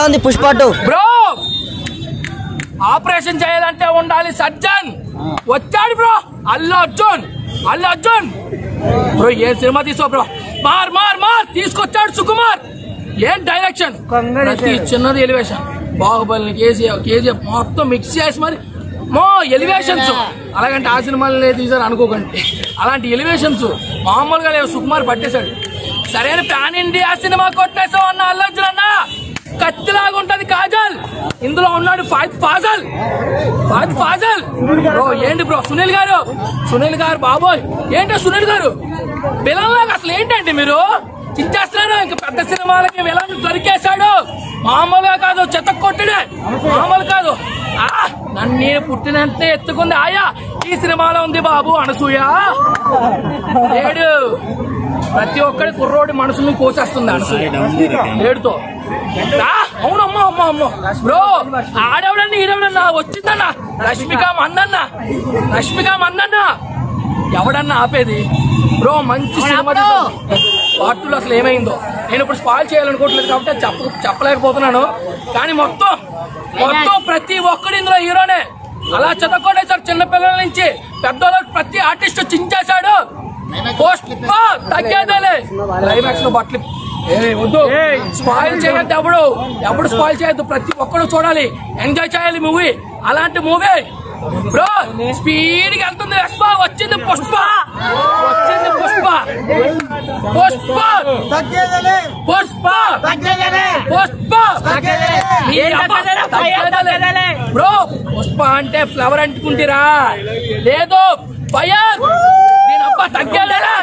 ఎలా ఉంది Pushpa 2 bro? Operation చేయాలంటే ఉండాలి సర్జన్. వచ్చాడు బ్రో అల్లు అర్జున్ బ్రో. ఏ సినిమా తీసో బ్రో, మార్ మార్ మార్ తీసుకొచ్చాడు సుకుమార్. ఏం డైరెక్షన్, ప్రతి చిన్నది ఎలివేషన్. బాహుబలిని కేజీఎఫ్ మొత్తం మిక్స్ చేసి మరి ఎలివేషన్స్. అలాగంటే ఆ సినిమాలనే తీసారు అనుకోకండి, అలాంటి ఎలివేషన్స్ మామూలుగా లేవు. సుకుమార్ పట్టేశాడు. సరైన పాన్ ఇండియా సినిమా కొట్టేసావు అన్న అల్లు అర్జున్ అన్న. కత్తిలాగా ఉంటది కాజల్, ఇందులో ఉన్నాడు ఫాద్ ఫాజల్ బ్రో. ఏంటి బ్రో సునీల్ గారు బాబోయ్, ఏంటో సునీల్ గారు విలన్లాగా అసలు ఏంటంటే మీరు చించేస్తున్నారు. ఇంకా పెద్ద సినిమాలకి విలన్ దొరికేశాడు. మామూలుగా కాదు, చెత్త కొట్టుడే మామూలు కాదు. నన్ను నేను పుట్టినంటే ఎత్తుకుంది ఆయా. ఈ సినిమాలో ఉంది బాబు అనసూయ. ఏడు ప్రతి ఒక్కడి కుర్రోడి మనసుని కోసేస్తుంది అనసూయ ఏడుతో. అవునమ్మా అమ్మ బ్రో. ఆడేవడన్నా ఈడేవడన్నా వచ్చిందన్నా రష్మిక మందన్న ఎవడన్నా ఆపేది బ్రో? మంచి సినిమా పార్టీలో అసలు ఏమైందో నేను ఇప్పుడు స్పాయిల్ చేయాలనుకోవట్లేదు కాబట్టి చెప్పలేకపోతున్నాను. కానీ మొత్తం ప్రతి ఒక్కడు ఇందులో హీరోనే. అలా చదువుకోలేసారు, చిన్నపిల్లల నుంచి పెద్దోళ్ళ ప్రతి ఆర్టిస్ట్ చించేశాడు. పుష్ప తగ్గేదేలే. క్లైమాక్స్ లో బట్టలు వద్దు, స్పాయిల్ చేయొద్దు. ఎప్పుడు స్పాయిల్ చేయొద్దు. ప్రతి ఒక్కరు చూడాలి, ఎంజాయ్ చేయాలి మూవీ. అలాంటి మూవీ బ్రో స్పీడ్ గా వెళ్తుంది. వచ్చింది పుష్ప బ్రో. పుష్ప అంటే ఫ్లవర్ అంటుకుంటారా? లేదు ఫైర్. దీని అబ్బా తగ్గేదేలే.